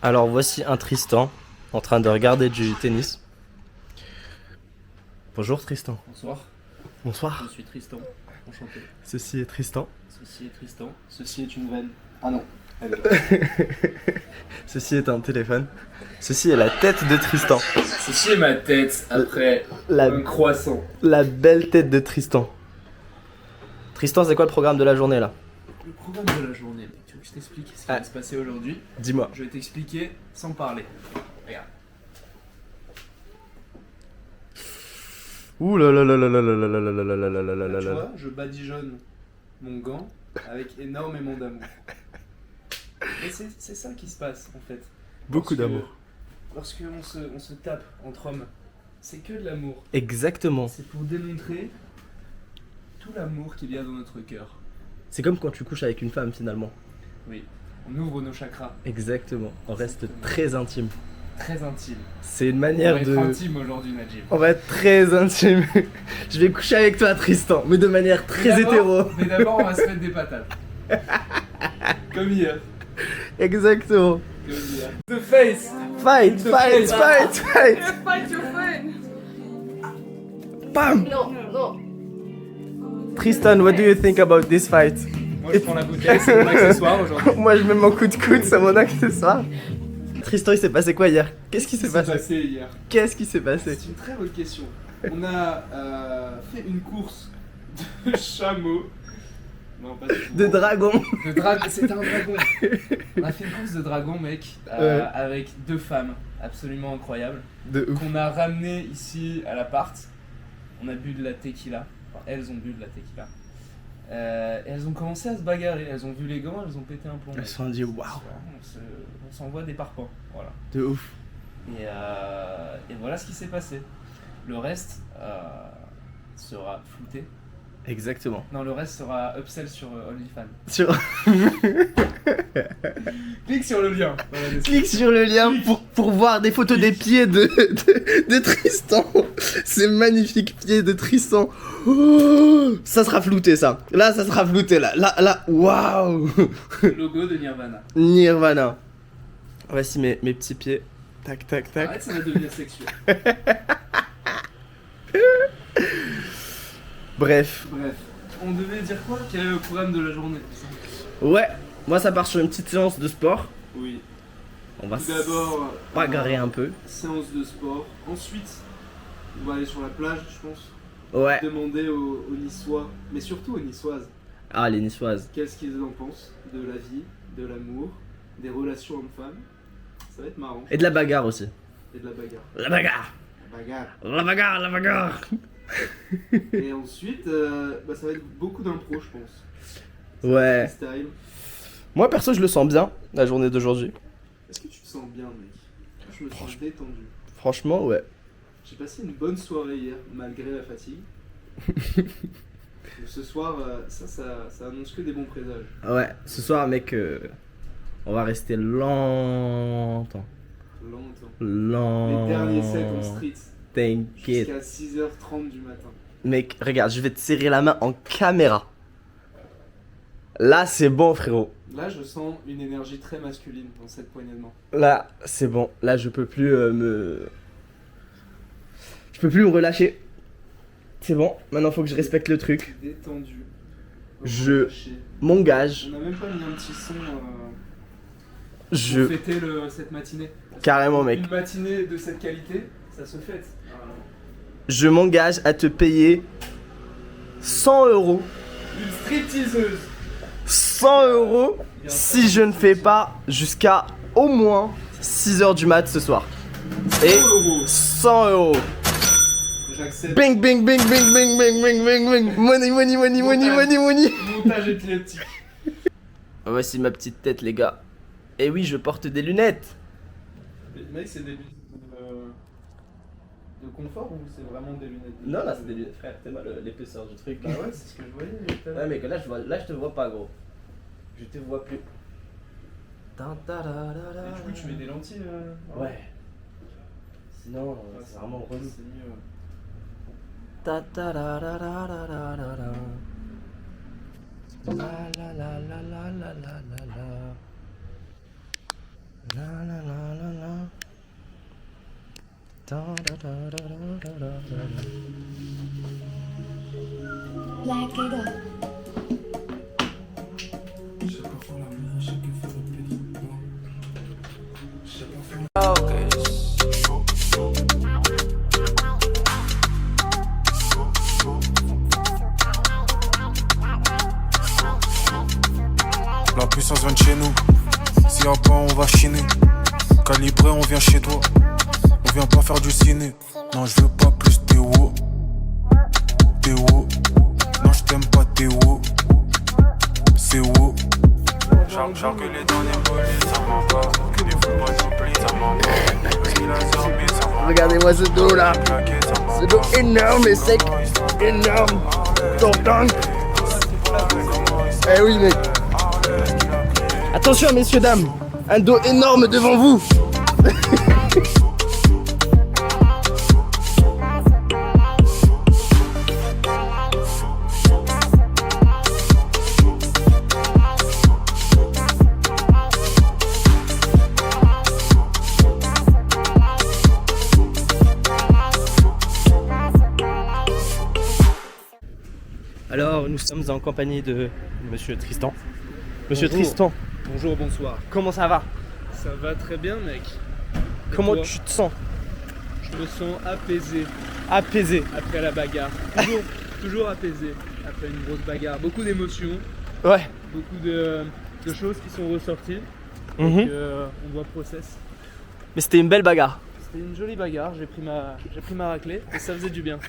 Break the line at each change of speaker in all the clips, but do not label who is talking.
Alors voici un Tristan en train de regarder du tennis. Bonjour Tristan.
Bonsoir,
Bonsoir.
je suis Tristan, enchanté.
Ceci est Tristan.
Ceci est Tristan, ceci est une veine. Ah non, elle est là.
Ceci est un téléphone. Ceci est la tête de Tristan.
Ceci est ma tête après un croissant.
La belle tête de Tristan. Tristan, c'est quoi le programme de la journée là?
Le programme de la journée, mec, tu veux que je t'explique ce qui va se passer aujourd'hui?
Dis-moi.
Je vais t'expliquer sans parler. Regarde.
Ouh là là là là là là là là là là là là là là là
Tu
là.
vois, je badigeonne mon gant avec énormément d'amour. Et c'est ça qui se passe en fait.
Beaucoup
Lorsque-
d'amour.
Lorsqu'on on se tape entre hommes, c'est que de l'amour.
Exactement.
C'est pour démontrer tout l'amour qu'il y a dans notre cœur.
C'est comme quand tu couches avec une femme finalement.
Oui, on ouvre nos chakras.
Exactement. On reste
Exactement.
très intime.
Très intime.
C'est une
On
manière
va être
de...
intime aujourd'hui, Najib.
On va être très intime. Je vais coucher avec toi Tristan, mais de manière très hétéro.
Mais d'abord, on va se mettre des patates. Comme hier.
Exactement.
Comme hier. The face.
Fight, fight,
The
fight, fight.
Fight your friend.
Bam.
No, no.
Tristan, what do you think about this fight?
Moi, je prends la bouteille, c'est mon accessoire aujourd'hui.
Moi je mets mon coup de coude, c'est mon accessoire. Tristan, il s'est passé quoi hier? Qu'est-ce qui s'est passé?
Hier.
Qu'est-ce qui s'est passé?
C'est une très bonne question. On a fait une course de chameau. Non, pas du tout.
De dragon.
C'était un dragon. On a fait une course de dragon, mec,
Ouais.
avec deux femmes absolument incroyables.
De ouf.
Qu'on a ramené ici à l'appart. On a bu de la tequila. Enfin, elles ont bu de la tequila. Et elles ont commencé à se bagarrer. Elles ont vu les gants, elles ont pété un plomb.
Elles se sont dit waouh.
On s'envoie des parpaings. Voilà.
De ouf.
Et voilà ce qui s'est passé. Le reste sera flouté.
Exactement.
Non, le reste sera upsell sur OnlyFans.
Sur...
Clique sur le lien. dans la description.
Clique sur le lien pour voir des photos des pieds de Tristan. Ces magnifiques pieds de Tristan. Oh, ça sera flouté ça. Là, ça sera flouté là. Là, waouh.
Le logo de Nirvana.
Nirvana. Voici mes petits pieds. Tac, tac, tac.
Arrête, ça va devenir sexuel.
Bref.
Bref, on devait dire quoi? Quel est le programme de la journée?
Ouais, moi ça part sur une petite séance de sport.
Oui.
On va
Tout d'abord,
bagarrer un peu.
séance de sport. Ensuite, on va aller sur la plage, je pense.
Ouais.
Demander aux Niçois, mais surtout aux Niçoises,
Ah, les niçoises.
qu'est-ce qu'ils en pensent de la vie, de l'amour, des relations hommes-femmes. Ça va être marrant.
Et de la bagarre aussi.
Et de la bagarre.
La bagarre.
La bagarre.
La bagarre, la bagarre.
Et ensuite, ça va être beaucoup d'impro, je pense.
Ouais.
Freestyle.
Moi perso, je le sens bien, la journée d'aujourd'hui.
Est-ce que tu te sens bien, mec? Je me sens détendu.
Franchement, ouais.
J'ai passé une bonne soirée hier, malgré la fatigue. Ce soir, ça annonce que des bons présages.
Ouais, ce soir, mec, on va rester longtemps.
Longtemps. Les derniers sets en street,
T'inquiète.
jusqu'à 6h30 du matin.
Mec, regarde, je vais te serrer la main en caméra. Là, c'est bon, frérot.
Là, je sens une énergie très masculine dans cette poignée de main.
Là, c'est bon. Là, je peux plus Je peux plus me relâcher. C'est bon. Maintenant, faut que je respecte le truc.
Détendu.
Je-
Relâché.
M'engage.
On n'a même pas mis un petit son
Je...
pour fêter cette matinée.
Carrément, mec.
Une matinée de cette qualité, ça se fête.
Je m'engage à te payer 100 €.
Une stripteaseuse.
100 € si je ne fais pas jusqu'à au moins 6h du mat ce soir. Et 100 €.
J'accepte.
Bing, bing, bing, bing, bing, bing, bing, bing, bing. Money, money, money, money, money, money.
Montage épileptique.
Voici ma petite tête, les gars. Et oui, je porte des lunettes.
Mec, c'est des lunettes de confort ou c'est vraiment des lunettes de...
Non, là, c'est des lunettes, frère. C'est moi l'épaisseur du truc.
Bah ouais, c'est ce que je voyais tout à l'heure.
Ouais, mec, là, je te vois pas, gros. Je te vois plus.
Et du coup, tu mets des lentilles
Ouais. Sinon,
Ouais,
c'est vraiment relou.
C'est mieux.
Ta ta ra ra ra ra ra ra ra. La la la la la la la la la. La la la
Black it up.
La puissance vient de chez nous. S'il y a pas, on va chiner. Calibré, on vient chez toi. On vient pas faire du ciné. Non, je veux pas plus Théo. Théo. Non, je t'aime pas Théo. C'est wo. Genre que les derniers volets, ça m'en va. Que les fous monopoly, ça m'en va. Parce qu'il a dormi, ça m'en va.
Regardez-moi ce dos là. Ce dos énorme et sec. Énorme. Tordant. Eh oui, mec. Attention, messieurs, dames. Un dos énorme devant vous. Alors, nous sommes en compagnie de Monsieur Tristan. Monsieur
Bonjour.
Tristan,
Bonjour, bonsoir.
comment ça va?
Ça va très bien, mec. Et
Comment
toi?
tu te sens?
Je me sens apaisé
Apaisé.
après la bagarre. Toujours apaisé après une grosse bagarre. Beaucoup d'émotions,
Ouais.
beaucoup de choses qui sont ressorties.
Mhm.
On doit process.
Mais c'était une belle bagarre.
C'était une jolie bagarre, j'ai pris ma raclée et ça faisait du bien.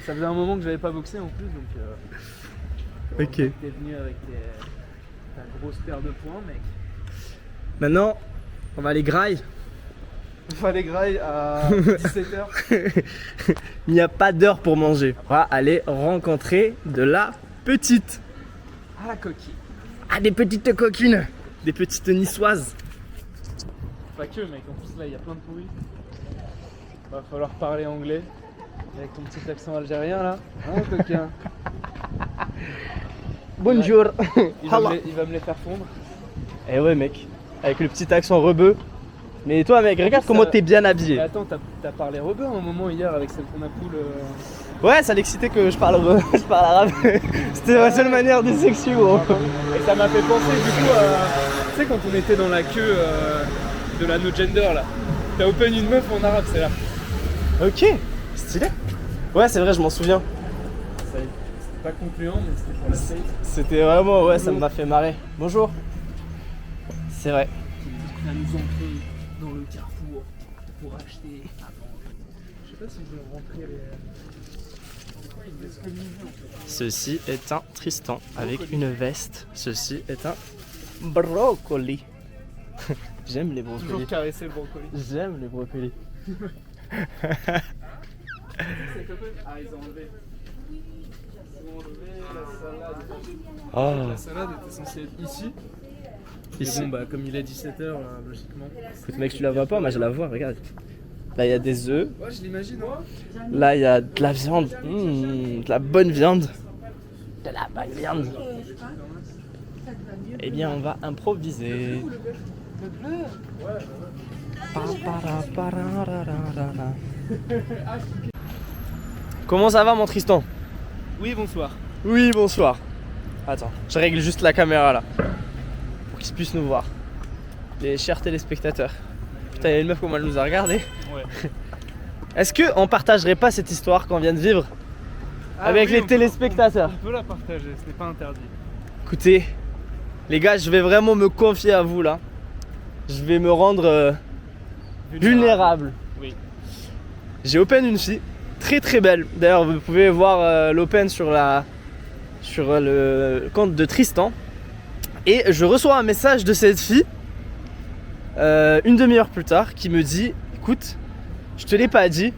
Ça faisait un moment que j'avais pas boxé en plus, donc
Ok.
t'es venu avec ta grosse paire de poings, mec.
Maintenant, on va aller graille.
On va aller graille à 17h.
Il n'y a pas d'heure pour manger. On va aller rencontrer de la petite.
À la coquille.
Ah, des petites coquines. Des petites niçoises.
Pas que, mec, en plus là il y a plein de bruit. Va falloir parler anglais. Avec ton petit accent algérien là. Hein, coquin?
Bonjour.
Il va me les faire fondre.
Eh ouais, mec. Avec le petit accent rebeu. Mais toi, mec, regarde
Ça
comment
va.
t'es bien
Mais
habillé.
attends, t'as parlé rebeu un moment hier avec celle qu'on a poule.
Ouais, ça l'excitait que je parle je parle arabe. C'était la seule manière de sexy, gros.
Et ça m'a fait penser du coup à. Tu sais, quand on était dans la queue de la No Gender là. T'as open une meuf en arabe, c'est là.
Ok, stylé. Ouais, c'est vrai, je m'en souviens.
C'était pas concluant, mais c'était pour la state.
C'était vraiment, ouais, ça m'a fait marrer. Bonjour. C'est vrai.
Qui va nous entrer dans le carrefour pour acheter à manger. Je sais pas si je vais rentrer les.
Ceci est un Tristan avec une veste. Ceci est un brocoli. J'aime les brocolis.
Toujours caresser le brocoli.
J'aime les brocolis.
Ah, ils ont enlevé. Ils ont enlevé la salade.
Oh.
La salade était censée être ici.
Ici.
Et bon, bah, comme il est 17h, logiquement.
Écoute, mec, tu la vois pas, moi je la vois, regarde. Là, il y a des œufs.
Ouais, je l'imagine, moi.
Là, il y a de la viande. De la bonne viande. De la bonne viande. Eh bien, on va improviser. Comment ça va, mon Tristan?
Oui, bonsoir.
Oui, bonsoir. Attends, je règle juste la caméra là. Pour qu'ils puissent nous voir. Les chers téléspectateurs. Putain, il y a une meuf comment elle nous a regardé.
Ouais.
Est-ce qu'on partagerait pas cette histoire qu'on vient de vivre avec les téléspectateurs?
On peut la partager, ce n'est pas interdit.
Écoutez, les gars, je vais vraiment me confier à vous là. Je vais me rendre vulnérable.
Oui.
J'ai open une fille, très très belle. D'ailleurs, vous pouvez voir l'open sur le compte de Tristan. Et je reçois un message de cette fille, une demi-heure plus tard, qui me dit: écoute, je te l'ai pas dit,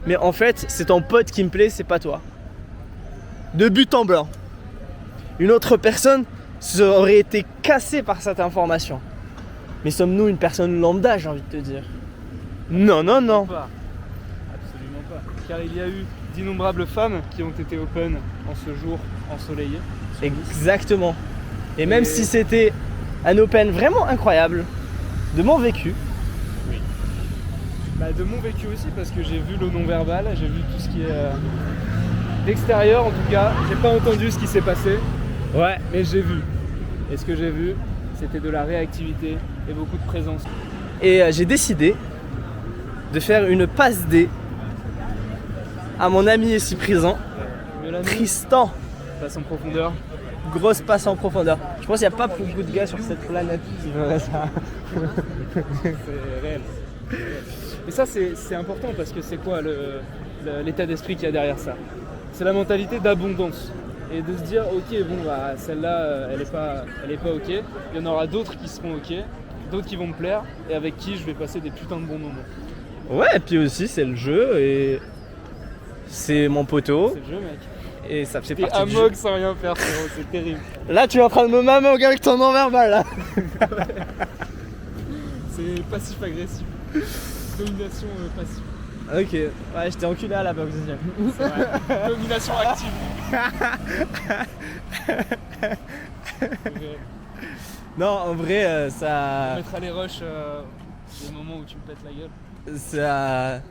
mais en fait, c'est ton pote qui me plaît, c'est pas toi. De but en blanc. Une autre personne aurait été cassée par cette information. Mais sommes-nous une personne lambda, j'ai envie de te dire? Non, non, non.
Pas. Absolument pas. Car il y a eu d'innombrables femmes qui ont été open en ce jour ensoleillé.
Exactement. Et même si c'était un open vraiment incroyable, de mon vécu,
De mon vécu aussi, parce que j'ai vu le non-verbal, j'ai vu tout ce qui est d'extérieur en tout cas. J'ai pas entendu ce qui s'est passé,
Ouais.
mais j'ai vu. Et ce que j'ai vu, c'était de la réactivité et beaucoup de présence.
Et j'ai décidé de faire une passe D à mon ami ici présent,
Mélanie,
Tristan.
passe en profondeur.
Grosse passe en profondeur. Je pense qu'il n'y a pas beaucoup de gars sur cette planète qui feraient ça.
C'est réel. Et ça, c'est important parce que c'est quoi l'état d'esprit qu'il y a derrière ça? C'est la mentalité d'abondance. Et de se dire, ok, bon, bah, celle-là, elle est pas ok. Il y en aura d'autres qui seront ok, d'autres qui vont me plaire et avec qui je vais passer des putains de bons moments.
Ouais, et puis aussi c'est le jeu et c'est mon poteau
C'est le jeu, mec.
et ça fait
T'es
partie du jeu.
amok sans rien faire, frérot, c'est terrible.
Là tu es en train de me mamer avec ton non-verbal là.
C'est passif-agressif. Domination passive.
Ok, ouais, je t'ai enculé à la boxe deuxième.
C'est vrai. Domination active.
Non, en vrai, ça,
Mettre à les rushs les moments où tu me pètes la gueule.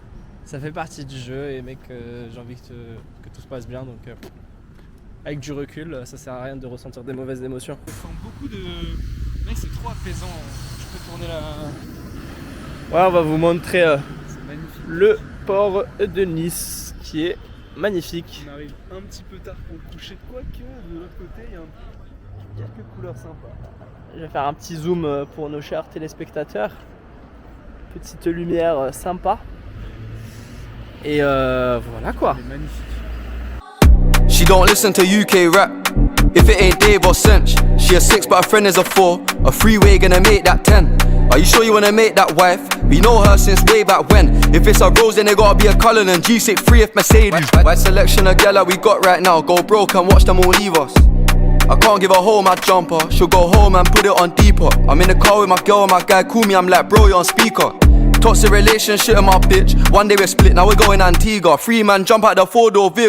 ça fait partie du jeu et mec, j'ai envie que tout se passe bien donc avec du recul, ça sert à rien de ressentir des mauvaises émotions.
Ça sent beaucoup de... Mec, c'est trop apaisant. Je peux tourner la...
Ouais, on va vous montrer
C'est magnifique.
le port de Nice qui est magnifique.
On arrive un petit peu tard pour le coucher, quoique de l'autre côté, il y a quelques couleurs sympas.
Je vais faire un petit zoom pour nos chers téléspectateurs. Petite lumière sympa. Et voilà quoi.
C'est magnifique.
She don't listen to UK rap. If it ain't Dave or Cinch, she a 6 but her friend is a 4. A freeway gonna make that 10. Are you sure you wanna make that wife? We know her since way back when. If it's a Rose then it gotta be a Cullen and G63 if Mercedes. Wide selection of gal that we got right now. Go broke and watch them all leave us. I can't give her home my jumper. She'll go home and put it on deeper. I'm in the car with my girl and my guy call me. I'm like bro, you're on speaker. Toxic relationship with my bitch. One day we're split, now we're going Antigua. 3 man jump out the 4-door vehicle.